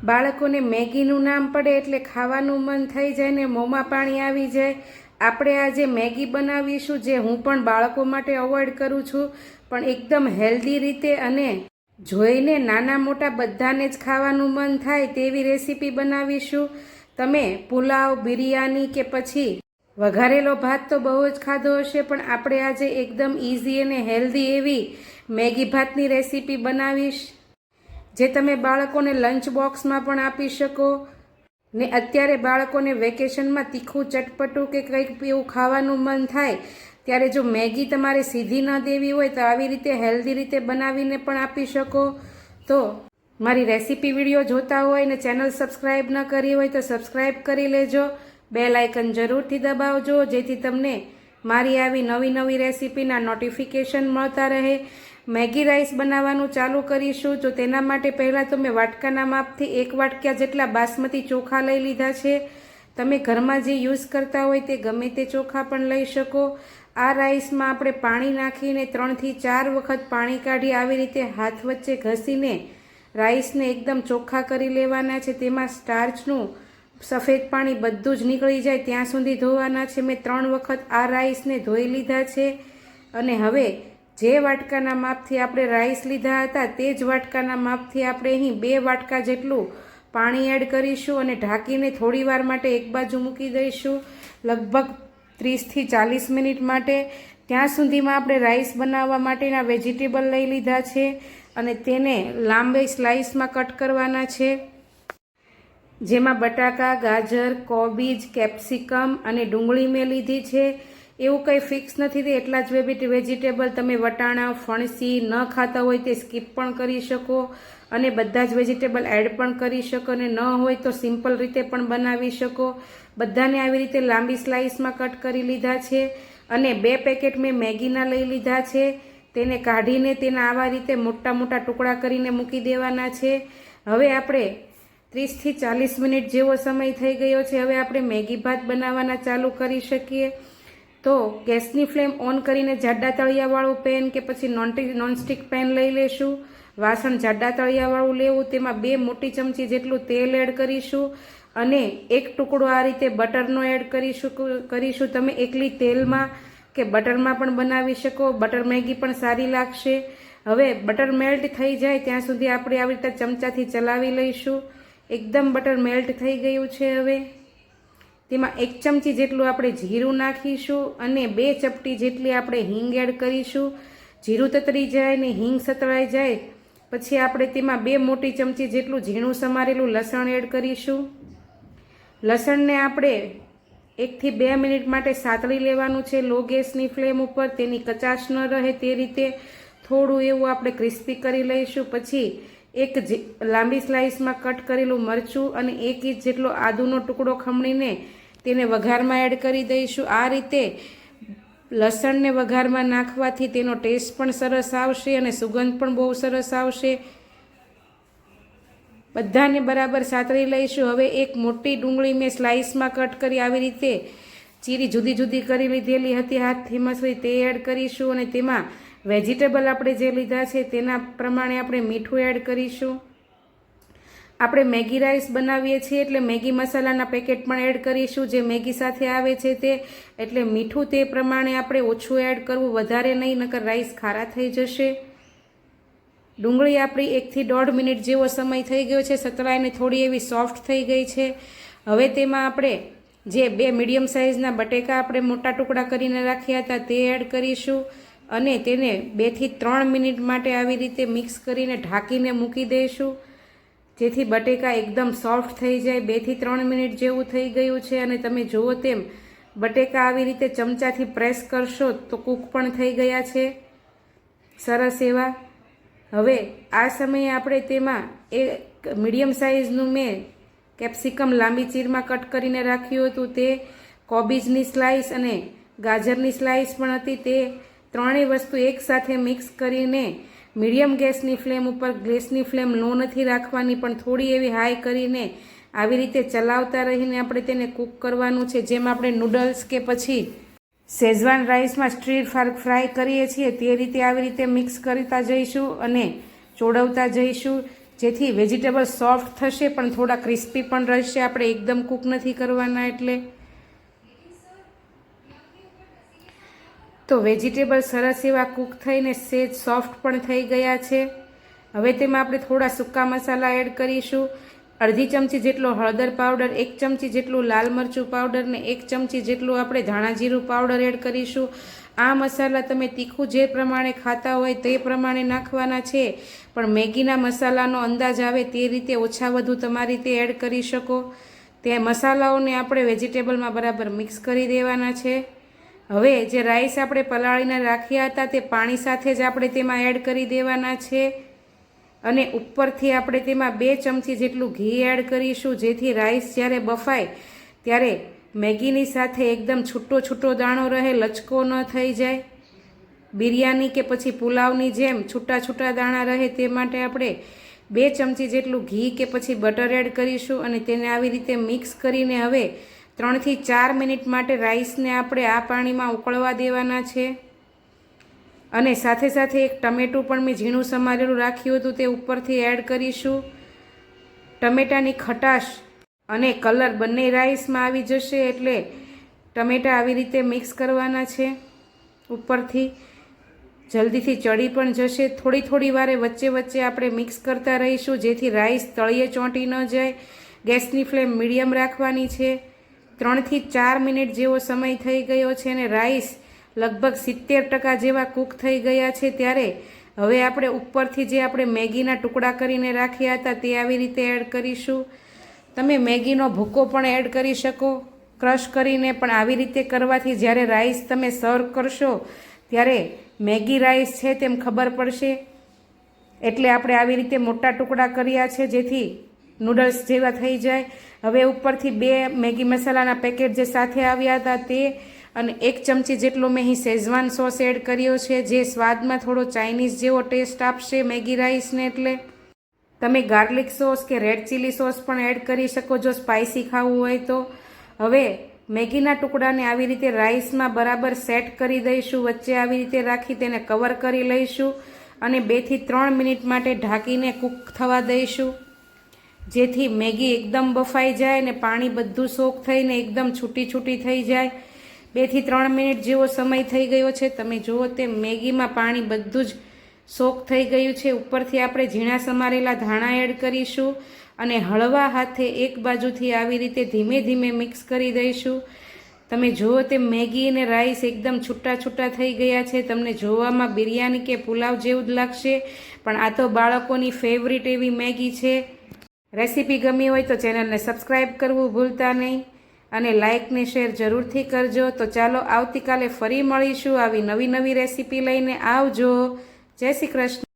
બાળકોને મેગીનું નામ પડે એટલે ખાવાનું મન થઈ જાય ને મોંમાં પાણી આવી જાય. આપણે આજે મેગી બનાવીશું, જે હું પણ બાળકો માટે અવોઇડ કરું છું, પણ એકદમ હેલ્ધી રીતે અને જોઈને નાના મોટા બધાને જ ખાવાનું મન થાય તેવી રેસીપી બનાવીશું. તમે પુલાવ, બિરયાની કે પછી વઘારેલો ભાત તો બહુ જ ખાધો હશે, પણ આપણે આજે એકદમ ઇઝી અને હેલ્ધી એવી મેગી ભાતની રેસીપી બનાવીશ, જે તમે બાળકોને લંચ બોક્સમાં પણ આપી શકો. ને અત્યારે બાળકોને વેકેશનમાં તીખું ચટપટું કે કંઈક એવું ખાવાનું મન થાય ત્યારે જો મેગી તમારે સીધી ન દેવી હોય તો આવી રીતે હેલ્ધી રીતે બનાવીને પણ આપી શકો. તો મારી રેસીપી વિડીયો જોતા હોય ને ચેનલ સબસ્ક્રાઈબ ન કરી હોય તો સબસ્ક્રાઈબ કરી લેજો. બેલ આઇકન જરૂરથી દબાવજો, જેથી તમને મારી આવી નવી નવી રેસીપીના નોટિફિકેશન મળતા રહે. મેગી રાઈસ બનાવવાનું ચાલુ કરીશું. તો તેના માટે પહેલાં તો મેં વાટકાના માપથી 1 વાટકા જેટલા બાસમતી ચોખા લઈ લીધા છે. તમે ઘરમાં જે યુઝ કરતા હોય તે ગમે તે ચોખા પણ લઈ શકો. આ રાઈસમાં આપણે પાણી નાખીને 3 થી 4 વખત પાણી કાઢી આવી રીતે હાથ વચ્ચે ઘસીને રાઈસને એકદમ ચોખ્ખા કરી લેવાના છે. તેમાં સ્ટાર્ચનું સફેદ પાણી બધું જ નીકળી જાય ત્યાં સુધી ધોવાના છે. મેં 3 વખત આ રાઈસને ધોઈ લીધા છે. અને હવે જે વાટકાના માપથી આપણે રાઈસ લીધા હતા તે જ વાટકાના માપથી આપણે અહીં 2 વાટકા જેટલું પાણી એડ કરીશું અને ઢાંકીને થોડી વાર માટે એક બાજુ મૂકી દઈશું, લગભગ 30 થી 40 મિનિટ માટે. ત્યાં સુધીમાં આપણે રાઈસ બનાવવા માટેના વેજીટેબલ લઈ લીધા છે અને તેને લાંબી સ્લાઇસમાં કટ કરવાના છે, જેમાં બટાકા, ગાજર, કોબીજ, કેપ્સિકમ અને ડુંગળી મેં લીધી છે. એવું કંઈ ફિક્સ નથી તે એટલા જ વેજીટેબલ. તમે વટાણા, ફણસી ન ખાતા હોય તે સ્કીપ પણ કરી શકો અને બધા જ વેજીટેબલ એડ પણ કરી શકો, અને ન હોય તો સિમ્પલ રીતે પણ બનાવી શકો. બધાને આવી રીતે લાંબી સ્લાઇસમાં કટ કરી લીધા છે અને 2 પેકેટ મેં મેગીના લઈ લીધા છે. તેને કાઢીને તેના આવા રીતે મોટા મોટા ટુકડા કરીને મૂકી દેવાના છે. હવે આપણે 30 થી 40 મિનિટ જેવો સમય થઈ ગયો છે. હવે આપણે મેગી ભાત બનાવવાના ચાલુ કરી શકીએ. તો ગેસની ફ્લેમ ઓન કરીને જાડા તળિયાવાળું પેન કે પછી નોનસ્ટિક પેન લઈ લેશું. વાસણ જાડા તળિયાવાળું લેવું. તેમાં 2 મોટી ચમચી જેટલું તેલ એડ કરીશું અને 1 ટુકડો આ રીતે બટરનો એડ કરીશું. તમે એકલી તેલમાં કે બટરમાં પણ બનાવી શકો. બટર મેગી પણ સારી લાગશે. હવે બટર મેલ્ટ થઈ જાય ત્યાં સુધી આપણે આવી રીતે ચમચાથી ચલાવી લઈશું. એકદમ બટર મેલ્ટ થઈ ગયું છે. હવે તેમાં 1 ચમચી જેટલું આપણે જીરું નાખીશું અને 2 ચપટી જેટલી આપણે હિંગ એડ કરીશું. જીરું તતરી જાય ને હિંગ સતળાઈ જાય પછી આપણે તેમાં 2 મોટી ચમચી જેટલું ઝીણું સમારેલું લસણ એડ કરીશું. લસણને આપણે 1 થી 2 મિનિટ માટે સાતળી લેવાનું છે લો ગેસની ફ્લેમ ઉપર. તેની કચાશ ન રહે તે રીતે થોડું એવું આપણે ક્રિસ્પી કરી લઈશું. પછી એક લાંબી સ્લાઇસમાં કટ કરેલું મરચું અને 1 ઇંચ જેટલો આદુનો ટુકડો ખમણીને તેને વઘારમાં એડ કરી દઈશું. આ રીતે લસણને વઘારમાં નાખવાથી તેનો ટેસ્ટ પણ સરસ આવશે અને સુગંધ પણ બહુ સરસ આવશે. બધાને બરાબર સાતળી લઈશું. હવે 1 મોટી ડુંગળી મેં સ્લાઇસમાં કટ કરી આવી રીતે ચીરી જુદી જુદી કરી લીધેલી હતી હાથથી મસળી, તે એડ કરીશું અને તેમાં વેજીટેબલ આપણે જે લીધા છે તેના પ્રમાણે આપણે મીઠું એડ કરીશું. આપણે મેગી રાઈસ બનાવીએ છીએ એટલે મેગી મસાલાના પેકેટ પણ એડ કરીશું, જે મેગી સાથે આવે છે તે. એટલે મીઠું તે પ્રમાણે આપણે ઓછું એડ કરવું, વધારે નહીં, નકર રાઈસ ખારા થઈ જશે. ડુંગળી આપણી 1 થી 1.5 મિનિટ જેવો સમય થઈ ગયો છે, સતળાઈને થોડી એવી સોફ્ટ થઈ ગઈ છે. હવે તેમાં આપણે જે 2 મીડિયમ સાઇઝના બટેકા આપણે મોટા ટુકડા કરીને રાખ્યા હતા તે એડ કરીશું અને તેને 2 થી 3 મિનિટ માટે આવી રીતે મિક્સ કરીને ઢાંકીને મૂકી દઈશું, જેથી બટેકા એકદમ સોફ્ટ થઈ જાય. 2 થી 3 મિનિટ જેવું થઈ ગયું છે અને તમે જુઓ તેમ બટેકા આવી રીતે ચમચાથી પ્રેસ કરશો તો કૂક પણ થઈ ગયા છે સરસ એવા. હવે આ સમયે આપણે તેમાં એક મીડિયમ સાઇઝનું મેં કેપ્સિકમ લાંબી ચીરમાં કટ કરીને રાખ્યું હતું, તે કોબીજની સ્લાઇસ અને ગાજરની સ્લાઇસ પણ હતી, તે ત્રણેય વસ્તુ એકસાથે મિક્સ કરીને મીડિયમ ગેસની ફ્લેમ ઉપર, ગેસની ફ્લેમ લો નથી રાખવાની પણ થોડી એવી હાઈ કરીને આવી રીતે ચલાવતા રહીને આપણે તેને કૂક કરવાનું છે. જેમ આપણે નૂડલ્સ કે પછી શેઝવાન રાઈસમાં સ્ટીર ફ્રાય કરીએ છીએ તે રીતે આવી રીતે મિક્સ કરતા જઈશું અને ચોળવતા જઈશું, જેથી વેજીટેબલ સોફ્ટ થશે પણ થોડા ક્રિસ્પી પણ રહેશે. આપણે એકદમ કૂક નથી કરવાના એટલે. તો વેજીટેબલ સરસ એવા કૂક થઈને સેજ સોફ્ટ પણ થઈ ગયા છે. હવે તેમાં આપણે થોડા સૂકા મસાલા એડ કરીશું. અડધી ચમચી જેટલો હળદર પાવડર, 1 ચમચી જેટલું લાલ મરચું પાવડર ને 1 ચમચી જેટલું આપણે ધાણા જીરું પાવડર એડ કરીશું. આ મસાલા તમે તીખું જે પ્રમાણે ખાતા હોય તે પ્રમાણે નાખવાના છે, પણ મેગીના મસાલાનો અંદાજ આવે તે રીતે ઓછા વધુ તમારી રીતે એડ કરી શકો. તે મસાલાઓને આપણે વેજીટેબલમાં બરાબર મિક્સ કરી દેવાના છે. હવે જે રાઈસ આપણે પલાળીને રાખ્યા હતા તે પાણી સાથે જ આપણે તેમાં એડ કરી દેવાના છે અને ઉપરથી આપણે તેમાં 2 ચમચી જેટલું ઘી એડ કરીશું, જેથી રાઈસ જ્યારે બફાય ત્યારે મેગીની સાથે એકદમ છૂટો છૂટો દાણો રહે, લચકો ન થઈ જાય. બિરયાની કે પછી પુલાવની જેમ છૂટા છૂટા દાણા રહે તે માટે આપણે 2 ચમચી જેટલું ઘી કે પછી બટર એડ કરીશું અને તેને આવી રીતે મિક્સ કરીને હવે 3 થી 4 મિનિટ માટે રાઈસને આપણે આ પાણીમાં ઉકળવા દેવાના છે. અને સાથે સાથે એક ટમેટું પણ મેં ઝીણું સમારેલું રાખ્યું હતું તે ઉપરથી એડ કરીશું. ટમેટાની ખટાશ અને કલર બંને રાઈસમાં આવી જશે એટલે ટમેટા આવી રીતે મિક્સ કરવાના છે. ઉપરથી જલ્દીથી ચડી પણ જશે. થોડી થોડી વારે વચ્ચે વચ્ચે આપણે મિક્સ કરતા રહીશું જેથી રાઈસ તળિયે ચોંટી ન જાય. ગેસની ફ્લેમ મીડિયમ રાખવાની છે. 3 થી 4 મિનિટ જેવો સમય થઈ ગયો છે અને રાઈસ લગભગ 70% જેવા કૂક થઈ ગયા છે. ત્યારે હવે આપણે ઉપરથી જે આપણે મેગીના ટુકડા કરીને રાખ્યા હતા તે આવી રીતે એડ કરીશું. તમે મેગીનો ભૂકો પણ એડ કરી શકો ક્રશ કરીને, પણ આવી રીતે કરવાથી જ્યારે રાઈસ તમે સર્વ કરશો ત્યારે મેગી રાઈસ છે તેમ ખબર પડશે. એટલે આપણે આવી રીતે મોટા ટુકડા કર્યા છે જેથી નૂડલ્સ જેવા થઈ જાય. હવે ઉપરથી 2 મેગી મસાલાના પેકેટ જે સાથે આવ્યા હતા તે અને 1 ચમચી જેટલો મેં અહીં શેઝવાન સોસ એડ કર્યો છે, જે સ્વાદમાં થોડો ચાઇનીઝ જેવો ટેસ્ટ આપશે મેગી રાઈસને. એટલે તમે ગાર્લિક સોસ કે રેડ ચીલી સોસ પણ એડ કરી શકો જો સ્પાઇસી ખાવું હોય તો. હવે મેગીના ટુકડાને આવી રીતે રાઈસમાં બરાબર સેટ કરી દઈશું. વચ્ચે આવી રીતે રાખી તેને કવર કરી લઈશું અને 2 થી 3 મિનિટ માટે ઢાંકીને કૂક થવા દઈશું, જેથી મેગી એકદમ બફાઈ જાય ને પાણી બધું સોક થઈને એકદમ છૂટી છૂટી થઈ જાય. 2 થી 3 મિનિટ જેવો સમય થઈ ગયો છે. તમે જુઓ તે મેગીમાં પાણી બધું જ સોક થઈ ગયું છે. ઉપરથી આપણે ઝીણા સમારેલા ધાણા એડ કરીશું અને હળવા હાથે એક બાજુથી આવી રીતે ધીમે ધીમે મિક્સ કરી દઈશું. તમે જુઓ તે મેગી અને રાઈસ એકદમ છૂટા છૂટા થઈ ગયા છે. તમને જોવામાં બિરયાની કે પુલાવ જેવું જ લાગશે, પણ આ તો બાળકોની ફેવરિટ એવી મેગી છે. રેસીપી ગમી હોય તો ચેનલને સબસ્ક્રાઈબ કરવું ભૂલતા નહીં અને લાઇક ને શેર જરૂરથી કરજો. તો ચાલો આવતીકાલે ફરી મળીશું આવી નવી નવી રેસીપી લઈને. આવજો. જય શ્રી કૃષ્ણ.